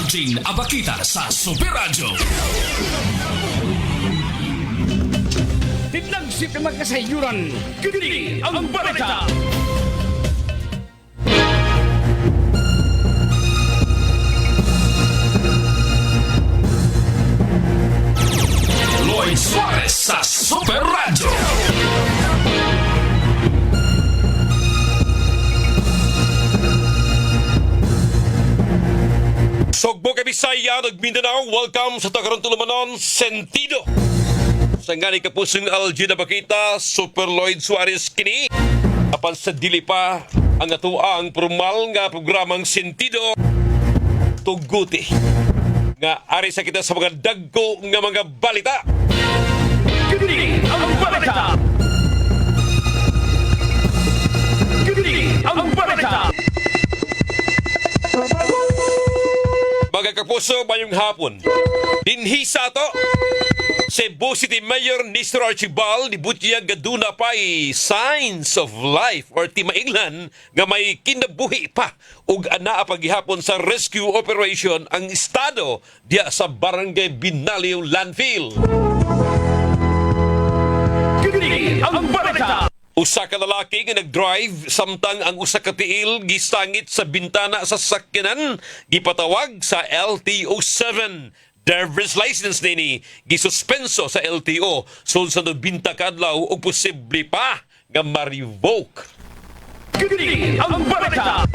Arjin Abakita sa Super Radio. Tidlagsip na magkasayuran, kini ang balita. Lloyd Suarez sa Super Radio. Sugbo kay Bisaya ug Mindanao, welcome sa Tagarong Tulumanon Sentido. Sa ngani kapusong Algida Bakita, Super Lloyd Suarez kini. Apan sa dili pa ang atuang formal nga programang Sentido tuguti. Nga ari sa kita sa mga dagko nga mga balita. Kini ang balita. Kini ang balita. Mga kapuso, mayong hapon. Dinhi sa to, Cebu City Mayor Nestor Archibald ni Butya gaduna pa'y signs of life or timainglan nga may kinabuhi pa ug anaa paghihapon sa rescue operation ang estado diya sa Barangay Binaliw Landfill. Kini ang balita. Usa ka lalaki nga nag-drive samtang ang usa ka tiil gisangit sa bintana sa sakyanan gipatawag sa LTO-7. Driver's license nini gisuspenso sa LTO sulod sa binta kadlaw ug posible pa nga ma-revoke. Kini ang balita.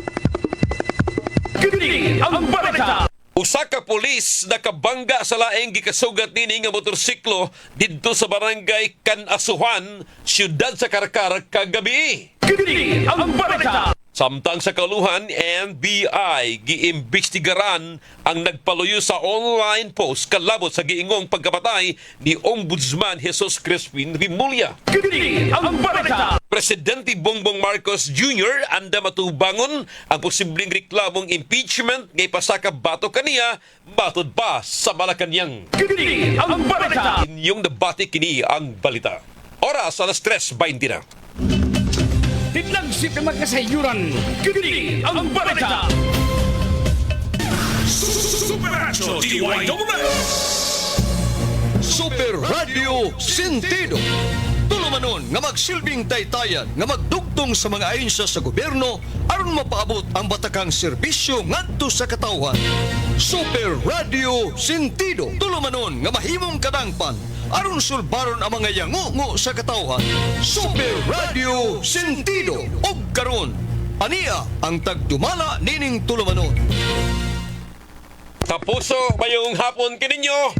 Kini ang balita. Usa ka pulis nakabangga sa laing gikasugat nini nga motorsiklo didto sa barangay Canasuhan, siyudad sa Carcar kagabi. Kini ang balita. Samtang sa kaluhan, NBI giimbestigaran ang nagpaluyo sa online post kalabot sa giingong pagkapatay ni Ombudsman Jesus Crispin Rimulya. Kini ang balita. Presidente Bongbong Marcos Jr. anda matubangon ang posibleng reklamong impeachment ngay pasaka bato kaniya matod pa sa Malacañang. Kini ang balita. Inyong nabati kini ang balita. Oras alas 3:20 na. Tidlagsip na magkasayuran, kini ang balita. Super Radio DYWS. Super Radio Sentido. Tulumanon nga magsilbing taytayan nga magdugtong sa mga ahensya sa gobyerno aron mapaabot ang batakang serbisyo ngadto sa katawhan. Super Radio Sentido. Tulumanon nga mahimong kadangpan aron sulbaron ang mga yangungo sa katawhan. Super Radio Sentido. Og karon ania ang tagdumala nining tulumanon. Tapuso, mayong hapon kininyo.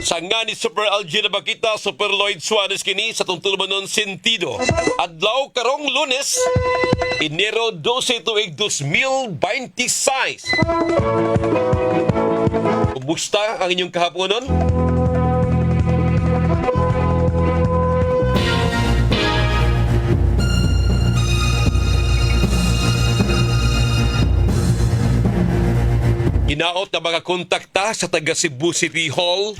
Sa nga ni Super Algina Bakita, Super Lloyd Suarez kini sa tungtulumanon Sentido. Adlaw karong Lunes, Enero 12 tuig 2026. Kumusta ang inyong kahaponon? Ginaot na mga kontakta sa taga Cebu City Hall.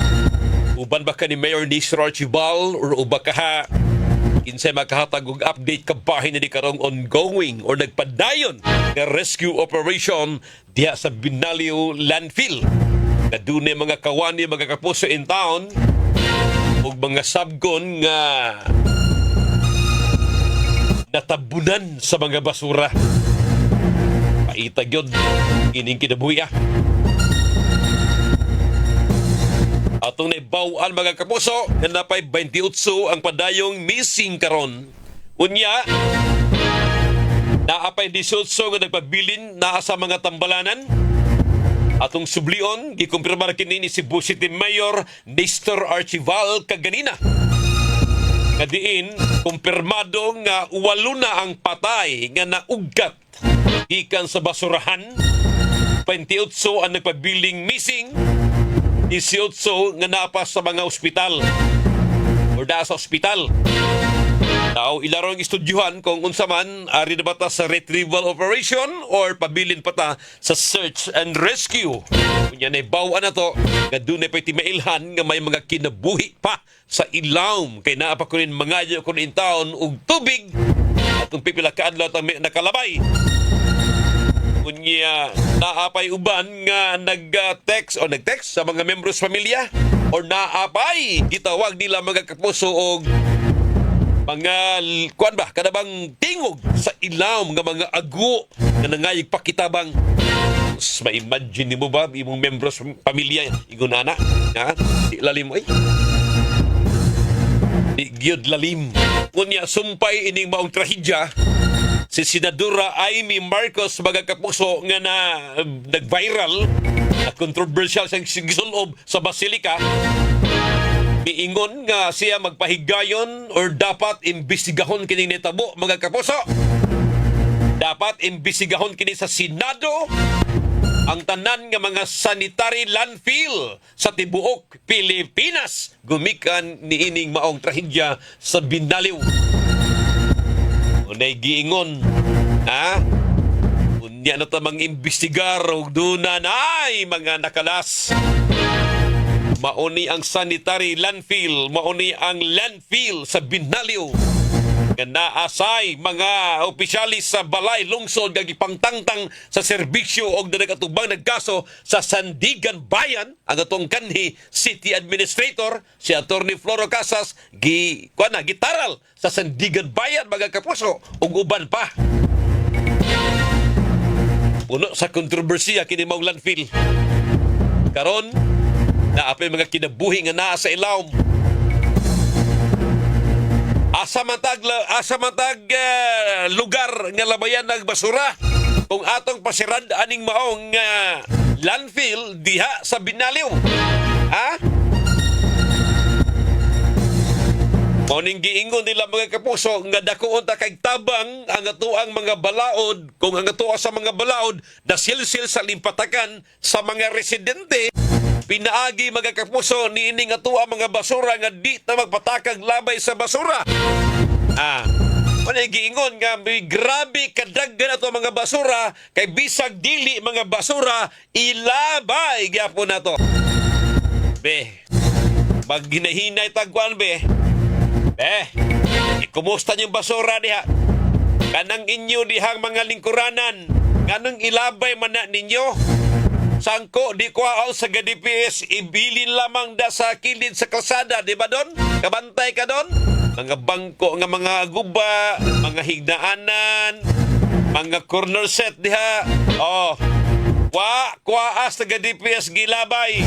Uban ba ka ni Mayor Nestor Archibald or uba ka ha kinsay makahatag og update kabahin na di karong ongoing or nagpadayon nga rescue operation diya sa Binaliw Landfill. Nadunay mga kawani, mga kapuso in town ug mga sabgon nga natabunan sa mga basura. Paitag yun, ining kinabuhi Atong naibawaan mga kapuso, na napay 28 ang padayong missing karon. Unya, naapay 18 nga nagpabilin naa sa mga tambalanan. Atong sublion, gikumpirmar kini ni Cebu City Mayor Nestor Archibald kaganina. Kadiin, kumpirmado nga 8 na ang patay nga naugkat gikan sa basurahan. 28 ang nagpabiling missing. 18 nga napas sa mga ospital o da sa ospital. Tao ilarong estudyuhan kung unsa man ari na bata sa retrieval operation or pabilin pata sa search and rescue. Kunya na bawaan na to, nga dunay pa'y timailhan nga may mga kinabuhi pa sa ilawom kay naa pa kunin mangayo kunin taon og tubig atong pipila ka adlaw tang nakalabay. Kunya naapay uban nga nag-text o nag-text sa mga membros pamilya or naapay gitawag nila mga kapuso og mga kuan ba kanabang tingog sa ilawom nga mga ago nga nangayig pakitabang. Ma-imagine mo ba imong membros pamilya ingon ana ha di lalim ay di gyud lalim kunya sumpay ining maong trahedya. Si Senadora Amy Marcos mga kapuso nga na nag-viral at controversial sa gisulob sa Basilica. Miingon nga siya magpahigayon or dapat imbestigahon kini nitabo mga kapuso. Dapat imbestigahon kini sa Senado ang tanan nga mga sanitary landfill sa tibuok Pilipinas gumikan niining maong trahedya sa Binaliw. Unay giingon, ha? Unya na tamang imbestigar o doon ay mga nakalas. Mauni ang sanitary landfill, mauni ang landfill sa Binaliw. Nga naasay mga opisyalis sa balay lungsod nga gipangtangtang sa serbisyo og nagatubang nagkaso sa Sandigan Bayan ang atong kanhi city administrator si Attorney Floro Casas gitaral sa Sandigan Bayan mga kapuso ug uban pa. Puno sa kontrobersiya kini mao landfill. Karon naapay mga kinabuhi nga naa sa ilawom. Asa matag lugar nga labayan ng basura kung atong pasirad aning maong landfill diha sa Binaliw. Ha? Moning giingon nila mga kapuso nga dakuon ta kay tabang ang atuang mga balaod kung ang atuwa sa mga balaod dasilsil sa limpatakan sa mga residente. Pinaagi mga kapuso niining atuwa mga basura nga di ta magpatakag labay sa basura. Manay giingon nga may grabe kadaghan ato mga basura kay bisag dili mga basura ilabay gyapon nato. Be, maghinahinay tagkuan be. Kumusta yung basura diha? Kanang inyo dihang mga lingkuranan, kanang ilabay man na ninyo? Sangko, di ko aw sa GDPS, ibilin lamang da sa kilid sa kalsada, di ba don? Kabantay ka don? Mga bangko nga mga guba, mga hignaanan, mga corner set diha. Kuwaas sa GDPS gilabay.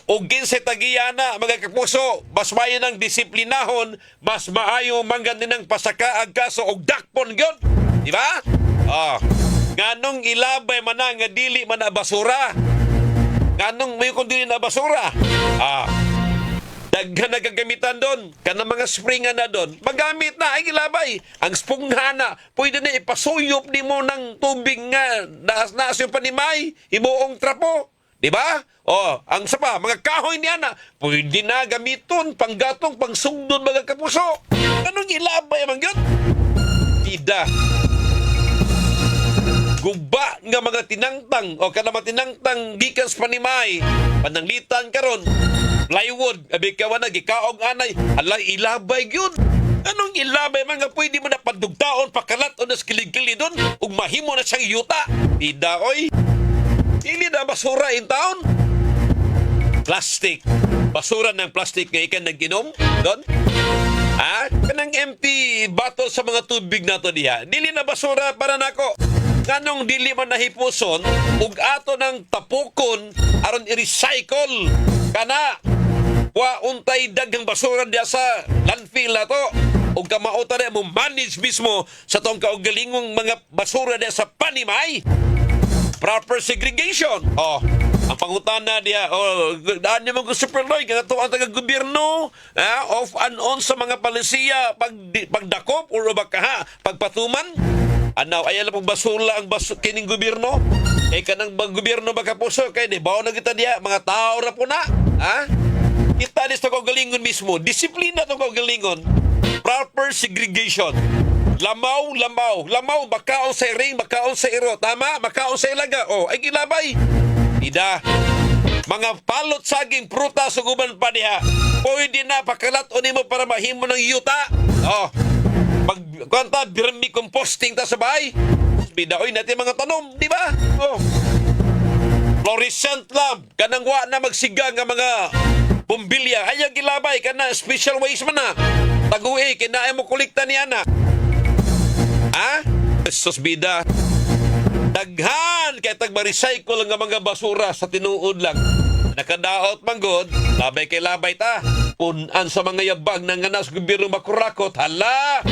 Ugin sa tagiyana, mga kapuso, mas mayo ng disiplinahon, mas maayo manggan ng pasaka ang kaso og dakpon gyud. Di ba? Nganong ilabay man nga dili man na basura? Nganong may kung dili na basura? Daghan nagagamitan doon. Kanang mga spring na doon. Magamit na ay ilabay. Ang spungha na, pwede na ipasuyop ni mo ng tubig nga naas yung panimay, imuong trapo. Di ba? Ang sapa, mga kahoy niya na, pwede na gamiton, panggatong, pangsugdon mga kapuso. Anong ilabay man yun? Tida. Guba nga mga tinangtang o kanang tinangtang gikan sa panimay pananglitan karon plywood abi kawa na gikaog anay ala ilabay gyud. Anong ilabay mga pwede mo na padugtaon pakalat o nas kilig-kilig doon ug mahimo na siyang yuta. Ida oy. Dili na basura in town. Plastic. Basura ng plastic nga ikan nag-inom doon. Kanang empty bottle sa mga tubig nato diha. Dili na basura para nako. Kanong dili man nahipuson ug ato ng tapukon aron i-recycle kana wa untay daghang basura diha sa landfill nato ug kamauta na mo manage mismo sa tong kaugalingong mga basura diha sa panimay. Proper segregation. Ang pangutana diha daan mo ko superloy nga to ang taga-gobyerno off and on sa mga palisiya pagdakop or bakaha pagpatuman. Anaw ay alam pong basula ang kining gobyerno. Kanang gobyerno baka puso kay di bawo na kita diha mga tao ra po na. Kita dis to kaugalingon mismo. Disiplina to kaugalingon. Proper segregation. Lamaw, makaon sa ring, makaon sa iro. Tama? Makaon sa ilaga. Ay gilabay. Ida. Mga palot saging prutas uguban pa diha. Pwede na pakalat o nimo para mahimo ng yuta. Pagkwanta, vermicomposting ta sa bahay. Bidaoy natin mga tanom, di ba? Oh. Fluorescent lamp, kanang wa na magsiga nga mga bumbilya. Ayaw gilabay, kana special waste man na. Taguwi, kinaay mo kulikta ni ana. Ha? Sus bida. Daghan kay tagma-recycle nga mga basura sa tinuod lang. Nakadaot manggod, labay kay labay ta. Punan sa mga yabag ng nganas gobyerno makurakot. Hala!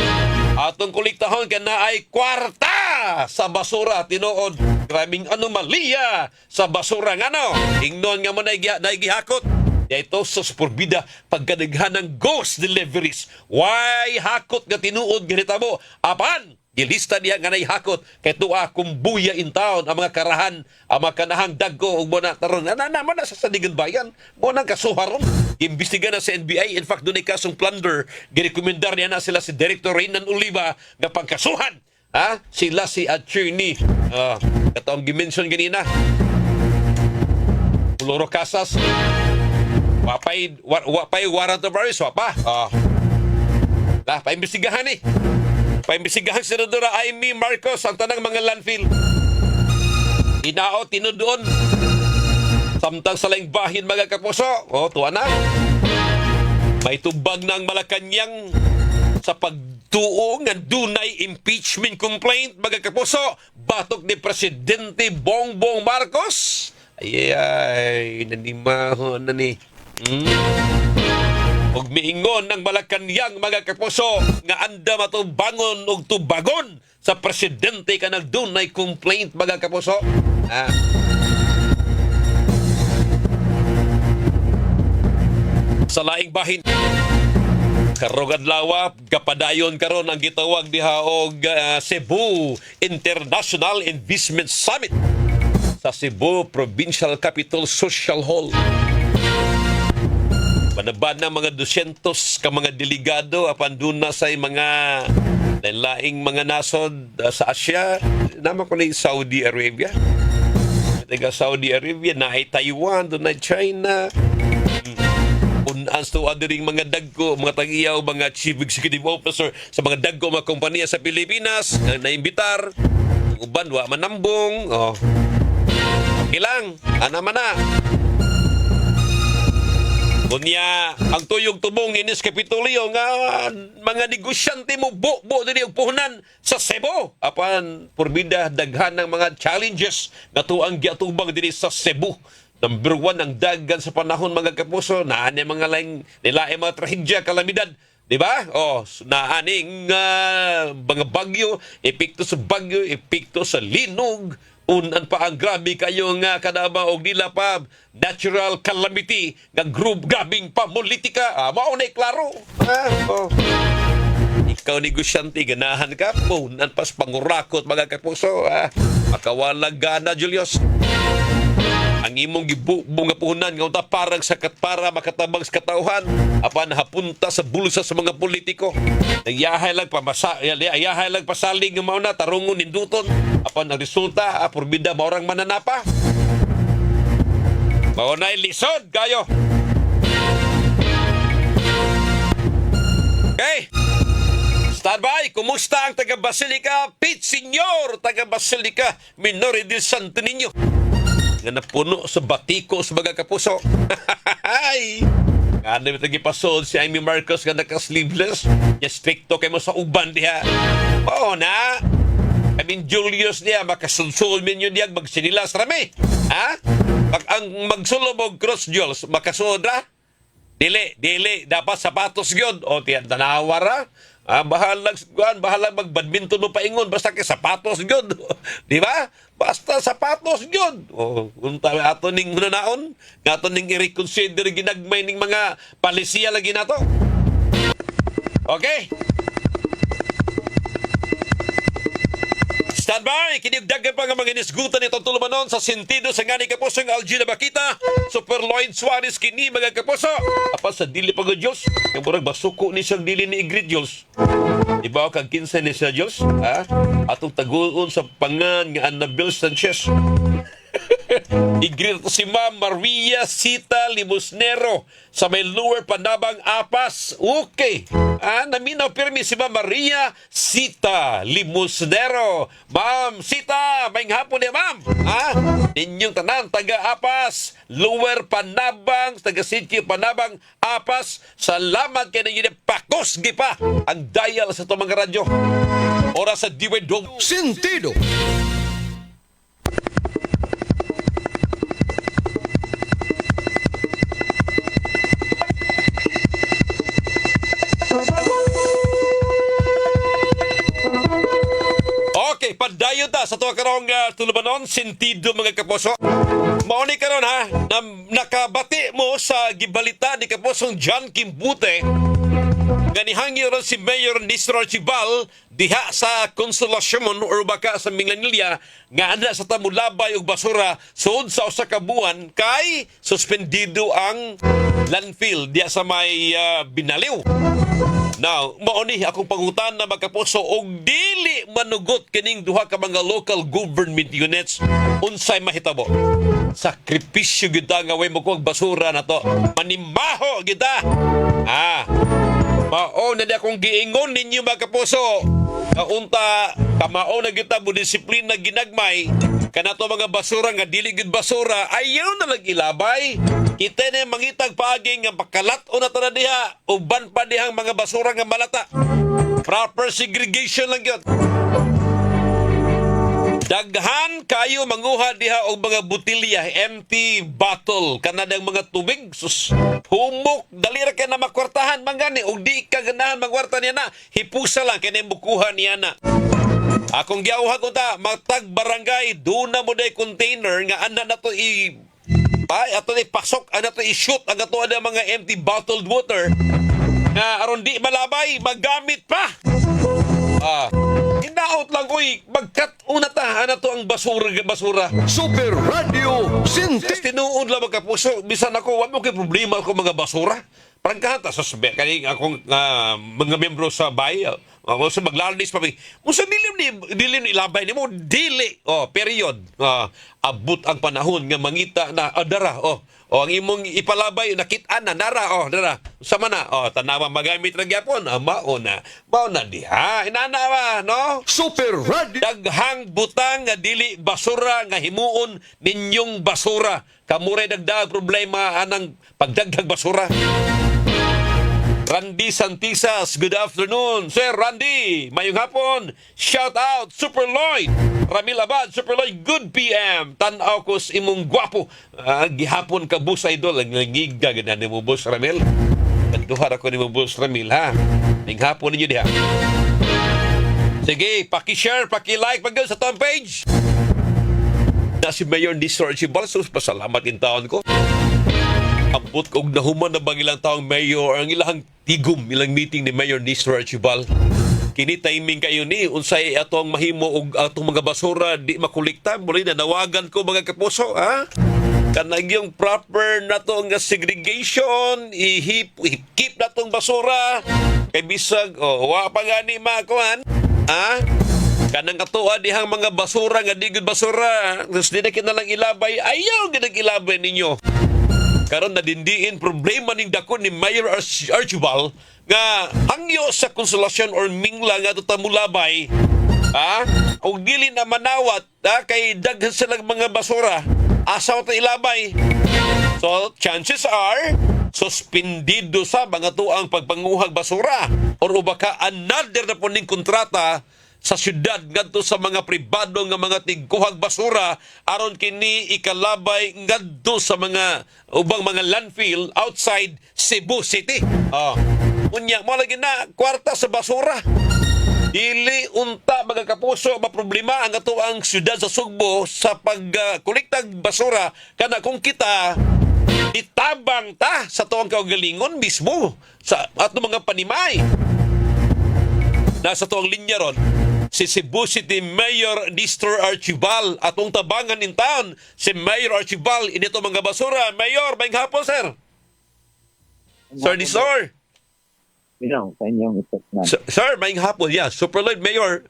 Atong kuliktahon ka na ay kwarta sa basura tinuod. Grabing anomalya sa basura nga no. Ingnon nga mo naigihakot. Ito sus porbida pagkadaghan ng ghost deliveries. Why hakot nga tinuod ganita mo? Apan! Gilista niya nga naihakot kay tuwa kumbuya in town ang mga karahan, ang mga kanahang dagko ug mo na taron. Naman na sa Sanigan Bayan. Mo nang kasuharon. Imbestiga na sa NBI. In fact, doon ay kasong plunder. Girekomendar niya na sila si Director Reynan Oliva nga pagkasuhan. Ha? Sila si attorney. Katong gimension ganina. Puloro Casas. Wapay warrant of arrest. Wapa. Paimbestigahan eh. Paimbestigahan si Senadora Amy Marcos ang tanang mga landfill. Inao, tinudoon. Samtang sa laing bahin mga kapuso. Tuwa na. May tubag ng Malacanang sa pagtuo nga dunay impeachment complaint mga kapuso. Batok ni Presidente Bongbong Marcos. Ay, nanimahon na ni. Og miingon ng Malacanang mga kapuso nga anda matubangon og tubagon sa presidente ka nagdunay complaint mga kapuso. Sa laing bahin karong adlaw kapadayon karon ang gitawag diha og Cebu International Investment Summit sa Cebu Provincial Capital Social Hall. Panaban ng mga 200 ka mga delegado apan duna sa mga laing mga nasod sa Asia. Naman ko na Saudi Arabia. Taga Saudi Arabia, na ay Taiwan, doon na China. Unans to adering mga dagko, mga tag-iyaw, mga chief executive officer sa mga dagko, mga kompanya sa Pilipinas, na naimbitar. Uban, wa manambong. Okay lang, man na. Kunya, ang tuyong tubong inis Kapitolyo nga mga negosyante mo buo diri og puhunan sa Cebu. Apan porbida daghan ng mga challenges nga tuang giatubang diri sa Cebu. Number 1 ang daghan sa panahon mga kapuso, naani mga laing nilae mga trahedya, kalamidad. Di ba? Naaning mga bagyo, epekto sa bagyo, epekto sa linog. Unan pa ang grabe kayo nga kadama og nila pa natural calamity nga group gabing pamulitika. Mao na klaro. Ikaw negosyante ganahan ka unan pas pangurakot mga kapuso. Makawalag gana Julius. Ang imong gibubong nga puhunan nga unta parang sakat para makatabang sa katauhan apan hapunta sa bulsa sa mga politiko. Ayahay lang pasaling nga mao na tarungon ninduton apan ang resulta porbida maurang mananapa. Mao na lisod kayo. Okay. Standby, kumusta ang taga Basilica? Pete Senior, taga Basilica, Minore del Santo Niño. Nga napuno sa batiko sa mga kapuso. Ay! Ano yung tagipasod si Amy Marcos nga naka-sleeveless? Niya stricto kayo mo sa uban diha. Oo na! I mean, Julius niya, makasulsul minyo niya, magsinilas rami. Ha? Pag ang magsulubog cross Jules, makasodra? Dili, dapat sapatos yun. O, tiyan, tanawara. Bahalang mag-badminton mo paingon basta kay sapatos gyud. Di ba? Basta sapatos gyud. Kung tayo ato ning hunanaon, ato ning i-reconsider ginagmay ning mga palisiya lagi nato. Okay? Standby! Kinigdagan pa nga mga inisgutan itong tulumanon sa sentido sa ngani kapusong Algina Bakita, Super Lloyd Suarez kini mga kapuso. Apa sa dili pag Diyos, yung murag basuko ni siyang dili ni Ingrid Diyos. Ibaw kang kinsa ni siya Diyos, ha? Atong taguon sa pangan nga Annabel Sanchez. Igreto si Ma'am Maria Sita Limosnero sa may Lower Panabang Apas. Okay. Naminaw pirmi si Ma'am Maria Sita Limosnero. Ma'am Sita, may hapon niya, ma'am. Ninyong tanan, taga Apas, Lower Panabang, taga Sitio Panabang, Apas. Salamat kayo na yun. Pakos, gipa ang dial sa itong mga radyo. Oras sa Diway Dog. Sentido. Okay, padayon ta sa tuwa karong tulumanon, sentido mga kaposo. Mauni karon ha, na nakabati mo sa gibalita ni kaposong John Kimbute nga nihangyo ron si Mayor Nestor Archibal diha sa Consolacion or baka sa Minglanilla nga ana sa tamulabay og basura sud sa usa ka buwan kay suspendido ang landfill diha sa may Binaliw. Now, mauni akong pangutan na magkapuso og dili manugot kining duha ka mga local government units unsay mahitabo. Sakripisyo gyud ta nga way mo kog basura na to. Manimaho gyud ta. Mao na di akong giingon ninyo mga kapuso. Kaunta, kamao na kita mo disiplina ginagmay. Kanato mga basura nga dili gyud basura, ayaw na lang ilabay. Kita na mangitag paagi nga pakalat o na tara diha. Uban pa dihang mga basura nga malata. Proper segregation lang yun. Daghan kayo manguha diha og mga butilya, empty bottle, kanadang mga tubig, sus, humok, dali ra kay na makwartahan mangani og di ka ganahan magwarta niya na, hipusa lang kay na bukuhan niya na. Akong giawha ko ta, matag barangay, doon na mo day container nga ana na to ato ni pasok, ana to i-shoot ang ato na mga empty bottled water nga aron di malabay, magamit pa. Hinaot lang ko'y magkat una ta, ana to ang basura. Super Radio Sentido. Tinuod lang mga kapuso, bisan ako, wala mo kay problema ako mga basura. Prangkahan ta, sasabi, kaning akong mga membro sa bayan, sa maglalis pa, musa dilim ilabay ni mo, dili, period. Abot ang panahon nga mangita na, dara, ang imong ipalabay, nakitaan na, dara, sama na, tanawa magamit na gyapon, mao na diha, inana ba, no? Super Radio. Daghang butang nga dili basura nga himuon ninyong basura. Kamuray dagdag problema anang pagdaghag basura. Randy Santisas, good afternoon. Sir Randy, mayong hapon. Shout out, Super Lloyd. Ramil Abad, Super Lloyd, good PM. Tanaw ko sa imong gwapo. Gihapon ka, Bus Idol. Ang nangiga, ganyan mo, Bus Ramil. Kanduhar ako ni mo, Bus Ramil, ha? Mayong hapon ninyo diha. Sige, paki-share, paki-like, pag sa top page. Na si Mayor Nestor Archibal, pasalamat in taon ko. Ambot kong nahuman na bang ilang taong mayor ang ilang tigom, ilang meeting ni Mayor Nestor Archibal. Kini timing kayo ni, unsay atong mahimo og atong mga basura di makulikta. Muli na nawagan ko mga kapuso, ha? Kanang yung proper na to nga segregation, keep na tong basura. Kay bisag, wa pa gani makuhan, ha? Kanang katuwa dihang mga basura nga di gud basura. Tapos di na kinalang ilabay, ayaw ginag-ilabay ninyo. Karon nadindiin problema ning dako ni Mayor Archibal nga hangyo sa Consolacion or Mingla nga tutamulabay, o dili na manawat, kay daghan silang mga basura, asaw ta ilabay. So chances are suspendido sa mga tuang pagpanguhag basura or baka another na po ning kontrata sa syudad ngadto sa mga pribado nga mga tigkuhag basura aron kini ikalabay ngadto sa mga ubang mga landfill outside Cebu City. Unya mo lagi na kwarta sa basura. Dili unta mga kapuso maproblema ang ato ang syudad sa Sugbo sa pagkolektag basura kana kung kita itabang ta sa tuwang kaugalingon mismo sa ato mga panimay. Nasa tuwang linya ron, si Cebu City Mayor Nestor Archibal atong tabangan in town, si Mayor Archibal inito mga basura. Mayor, maing hapon, sir. Sir Nestor. Sa inyong ito na. Sir, maing hapon. Yeah, Super Lloyd, Mayor.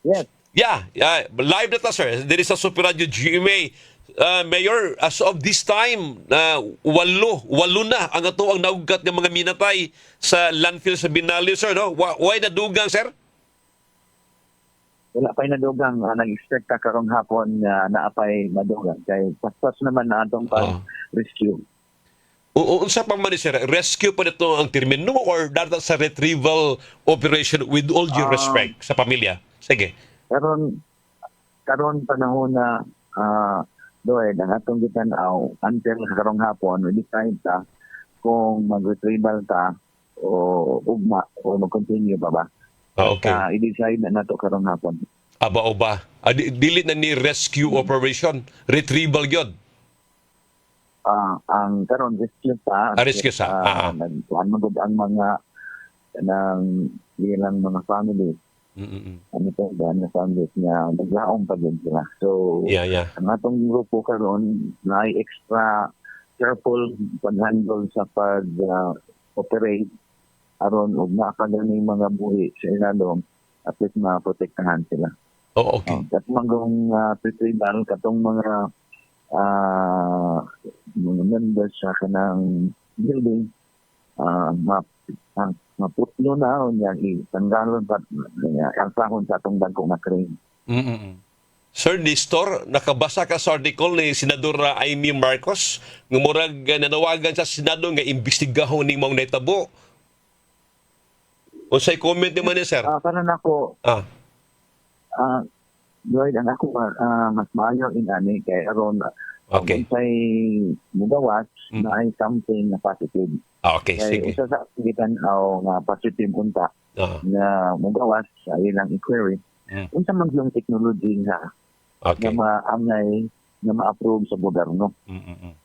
Yes. Live na ta, sir. There is a Super Radio GMA. Mayor, as of this time, walo na ang ato ang naugat ng mga minatay sa landfill sa Binalyo, sir, no? Why nadugang, sir? Wala pa'y nadugang. Nag-expect ka karong hapon na naapay madugang. Kaya paspas naman na atong pag-rescue. Unsa pa man ni sir, rescue pa nito ang termino or data sa retrieval operation with all due respect sa pamilya? Sige. Karon panahon na doy ang atong gitanaw until karong hapon we decide ta kung mag-retrieval ta o ugma o mag-continue pa ba. Okay. I-decide na nato karong hapon. Aba o ba? Dili na ni rescue operation, retrieval yun. Ang karon rescue pa. Rescue sa. Nagkuhan magud ang mga ng ilang mga family. Ano to, na families niya, naglaong pa din sila. So, ang atong grupo karon na ay extra careful pag-handle sa pag-operate aron ug nakagani mga buhi sa ilalom at least maprotektahan sila. Oh, okay. Katong retrieval, katong mga members sa kanang building, maputlo na o niya itanggalon pa ang sahon sa atong dagkong na crane. Sir Nestor, nakabasa ka sa article ni Senador Amy Marcos nga murag nanawagan sa Senado nga imbestigahon ni mong naitabo. Unsay comment ni man ni sir? Para nako Lloyd, ang ako mas maayo inani kay aron unsay mugawas na ay something na positive. Okay, kay sige. Usa sa gitan aw nga positive unta na mugawas sa ilang inquiry. Unsa man yung technology nga na maangay na ma-approve sa gobyerno.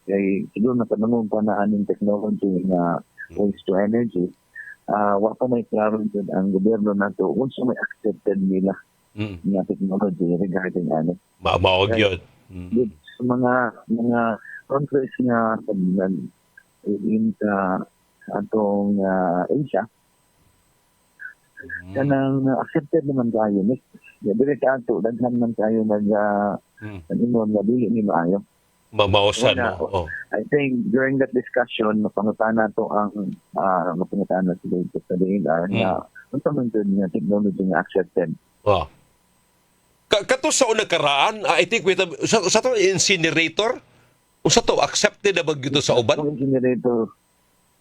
Kay siguro na panunong pa na aning technology nga waste to energy. Wa pa may klaro dyan ang gobyerno nato unsa may accepted nila na technology regarding ano. Maawag yun. Sa mga countries nga in sa atong Asia, kanang accepted naman tayo. Dili ka ato, daghan man tayo nag-inom na dili ni maayo. Mamausan mo. I think during that discussion, mapangutan na to ang mapangutan na sila sa DNR na unsa man to nga technology nga accepted. Kato sa unang karaan, I think sa to incinerator, sa to accepted na ba ito sa uban? Ang incinerator,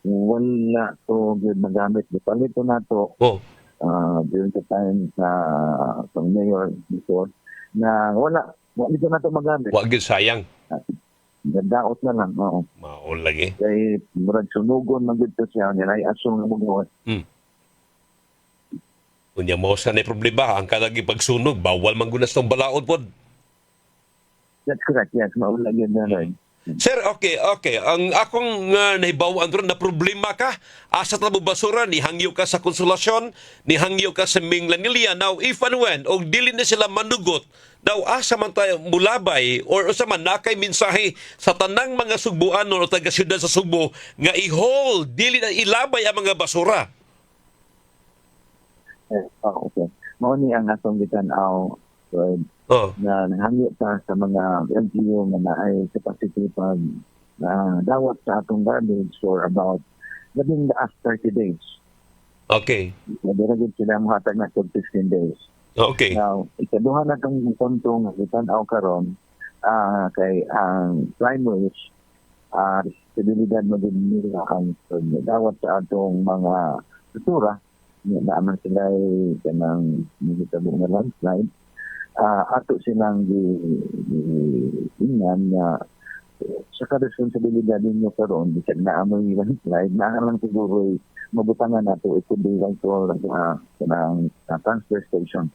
wala to good magamit. Palito na to during the time sa mayor before na wala dito na to magamit. Wag sayang. Nadaot na lang, oo. Maol lagi. Kaya murag sunugon man dito siya, nilay asong na mga Unya mo sa na problema, ang kalagi pagsunog, bawal manggunas ng balaod po. That's correct, yes. Maula yun na rin. Sir, okay. Ang akong nahibawaan ron na problema ka, asa na mo basura, nihangyo ka sa Konsolasyon, nihangyo ka sa Minglanilla. Now, if and when, o dili na sila manugot, now asa man tayo mulabay, or asa man nakay mensahe sa tanang mga Sugbuan o taga-syudad sa Sugbo, nga i-hold, dili na ilabay ang mga basura. Okay. Mauni ang atong gitanaw na nahangyo ta sa mga LGU na naay capacity pag dawat sa atong garbage for about labing daas 30 days. Okay. Nadiragid sila mahatag na 15 days. Okay. Now, ikaduha na itong punto nga gitanaw karon kay ang primaries responsibilidad mo din nila ang dawat sa atong mga struktura naaman sila kanang mahitabo nga landslide. Ato silang ingnan na sa ka-responsibilidad ninyo karon bisag naamoy landslide, lang siguro mabutangan nato it could be like to kanang transfer station.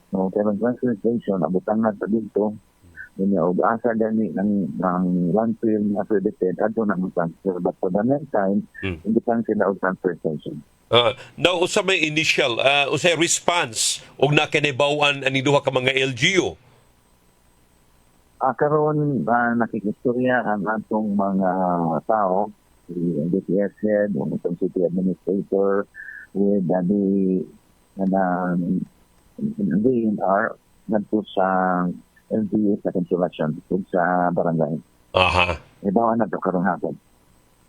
No, kanang transfer station, abutangan pa dito. Niya og asa gani ng landfill na accredited adto na mo transfer, but for the next time hindi pa sila og transfer station. Now, usa may initial, usay response og nakinibawan ani duha ka mga LGU. Karon nakikistorya ang atong mga tao, the DPS head, ang city administrator, with the DNR ngadto sa LGU sa Consolacion ug sa barangay. Aha. Ibawa na to karong hapon.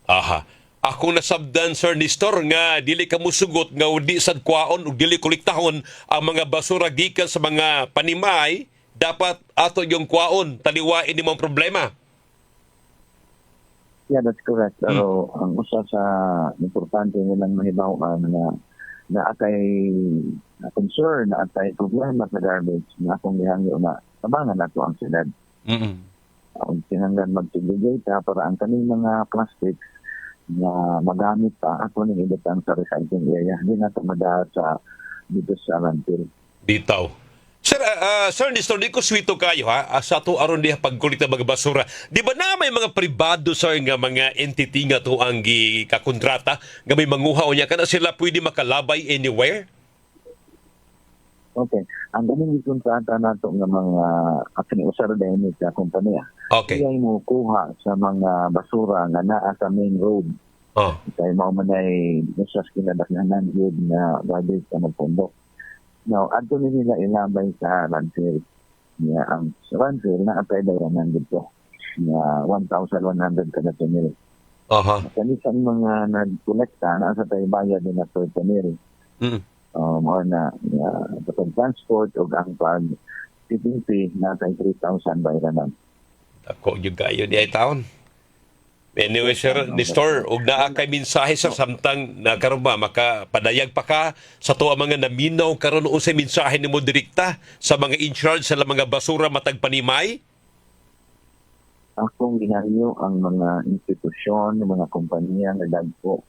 Aha. Ako nasabdan, Sir Nestor, nga dili ka musugot nga di sad kwaon ug dili kolektahon ang mga basura gikan sa mga panimay, dapat ato yung kwaon taliwain ni mong problema. Yeah, that's correct. Pero ang usa sa importante nilang mahibaw-an na atay concern, na atay problema sa garbage na akong gihangyo na tabangan nato ang syudad. Ang tinanggan mag-segregate para ang kaning mga plastics na magamit pa ako ning ibutang sa recycling area. Hindi na ito madahat sa dito sa landfill. Bitaw. Sir Nestor, di ko swito kayo ha. Sa to aron diha pagkolekta mga basura. Di ba na may mga pribado sir nga mga entity nga to ang gikakontrata nga may manguhaw niya kana sila pwede makalabay anywhere? Okay. Ang daming gikontrata nato nga mga actually usar din sa kompanya. Okay. Kaya mo kuha sa mga basura nga naa sa main road. Oh. Kaya mao man ay nasa kinadakhanan yun na garbage sa magpundok. Now, ato nila ilabay sa landfill. Ang landfill na atay bayaran dito. 1,100 kada tonel. Aha. Kanisan mga nagkolekta na sa tayo bayad din na per tonel. Or na pag-transport o ang pag-tipping fee na tayo 3,000 bayaran. Ako yung kayo di ay taon. Anyway, Sir Nestor, og naa kay mensahe sa samtang nakaroon ba makapadayag pa ka sa tuwa mga naminaw karon sa mensahe nimo direkta sa mga in charge sa mga basura matag panimay? Akong ginahimo ang mga institusyon, mga kompanya nga dagko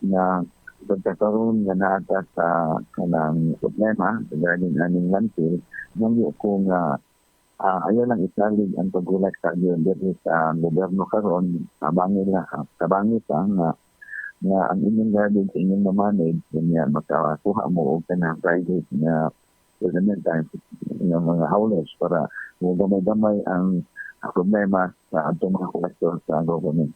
na pagkakaroon nga naata sa kanang problema regarding aning landfill, nang ko nga ayaw lang isalig ang pagulak sa yun dito sa gobyerno karon tabangin nga ang inyong garbage sa inyong mamanage ganyan makakuha mo og kanang private nga government ng mga haulers para gamay-gamay ang problema sa atong mga kolektor sa government.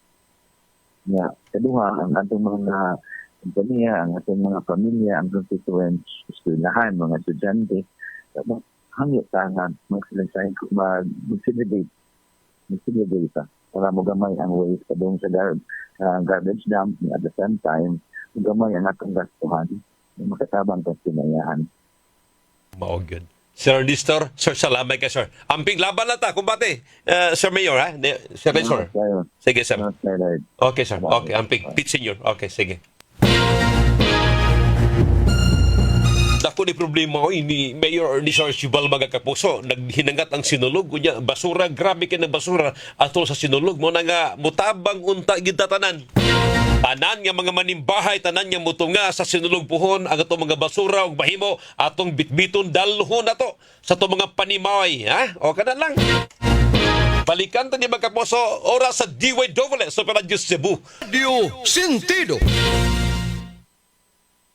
Kaduha, ang atong mga kompanya, ang atong mga pamilya, ang constituents, eskwelahan, mga estudyante, hangyo tangan mag-segregate para mo gamay ang waste kadung sa garbage dump at the same time gamay ang atong gastuhan makatabang sa sinayahan. Mao gyud. Sir Nestor, sir salamat ka sir. Amping laban na ta kumbate. Sir Mayor ha. Sir Nestor. Sige sir. Okay sir. Okay, amping pit senior. Okay, sige. Dako ni problema ko ni Mayor Nisar Archibald mga kapuso, naghinangat ang sinulog kunya basura, grabe kay na basura ato sa sinulog mo na nga mutabang unta gid tanan. Tanan nga mga manimbahay, tanan nga mutunga sa sinulog puhon ang ato mga basura ug bahimo atong bitbiton dalhon nato sa ato mga panimay, ha? O kana lang. Balikan ta ni mga kapuso, oras sa DWW sa Radyo Cebu. Radio Sentido.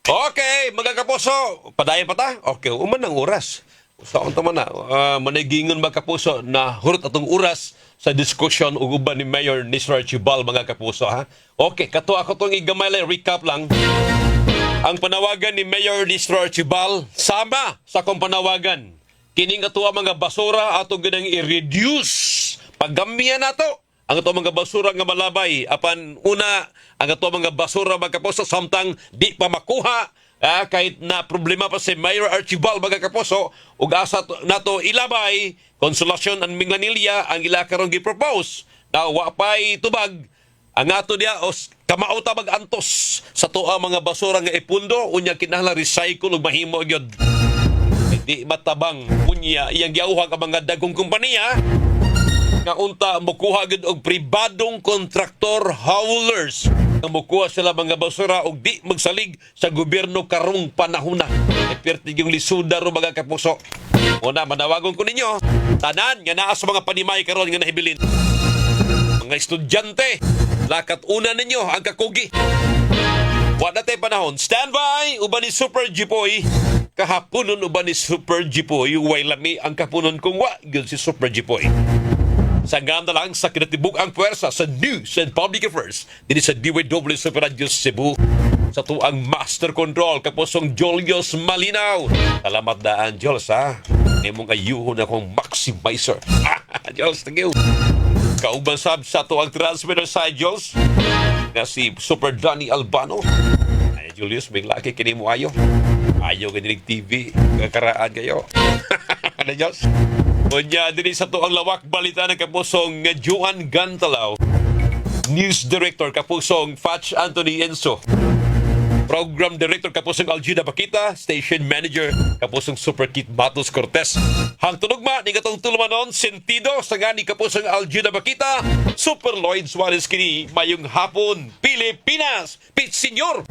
Okay, mga kapuso, padayon pa ta? Okay, uman ang oras. Saan tama na? Managingon mga kapuso na hurot atong oras sa diskusyon ug uban ni Mayor Nisar Archibald mga kapuso ha. Okay, kato ako tong igamay lang recap lang. Ang panawagan ni Mayor Nisar Archibald sama sa kong panawagan. Kining ato mga basura ato ganang i-reduce. Paggamihan nato ang ato mga basura nga malabay apan una ang ato mga basura mga kapuso samtang di pa makuha kahit na problema pa si Mayor Archibald mga kapuso ug asa nato ilabay Consolacion and Minglanilla ang ila karon gi-propose na wa pay tubag ang ato dia os kamauta mag-antos sa tuwa mga basura nga ipundo unya kinahanglan recycle ug mahimo gyud di matabang unya iyang giauhag ang mga dagkong kompanya nga unta mokuha gid og pribadong kontraktor haulers nga mokuha sila mga basura og di magsalig sa gobyerno karong panahon na. Perti yung lisuda ro mga kapuso. Una manawagon ko ninyo tanan nga naa sa mga panimay karon nga nahibilin. Mga estudyante, lakat una ninyo ang kakugi. Wa na tay panahon. Standby uban ni Super Jipoy. Kahaponon uban ni Super Jipoy way lami ang kapunon kung wa gyud si Super Jipoy. Sanggam na lang sa kinatibuk ang puwersa sa News and Public Affairs dito sa DWW sa Radyo Cebu. sa tuang Master Control kapusong Julius Malinaw. Salamat daan, Jules, ha? Imong ayuhon akong maximizer. Jules, thank you. Kauban sab sa tuang transmitter side, Jules, nga si Super Donny Albano. Ay, Julius, may laki kini mo ayo. Ayaw ka dinig TV. Kakaraan kayo. Ano, Jules? Unya, din sa tuang lawak balita ng kapusong nga Juan Gantalaw. News Director kapusong Fatch Anthony Enzo. Program Director kapusong Algida Bakita, Station Manager kapusong Super Kit Matos Cortez. Hangtunugma ni katong tulumanon sentido sa ngani kapusong Algida Bakita, Super Lloyd Suarez kini mayong hapon Pilipinas, Pit Senyor.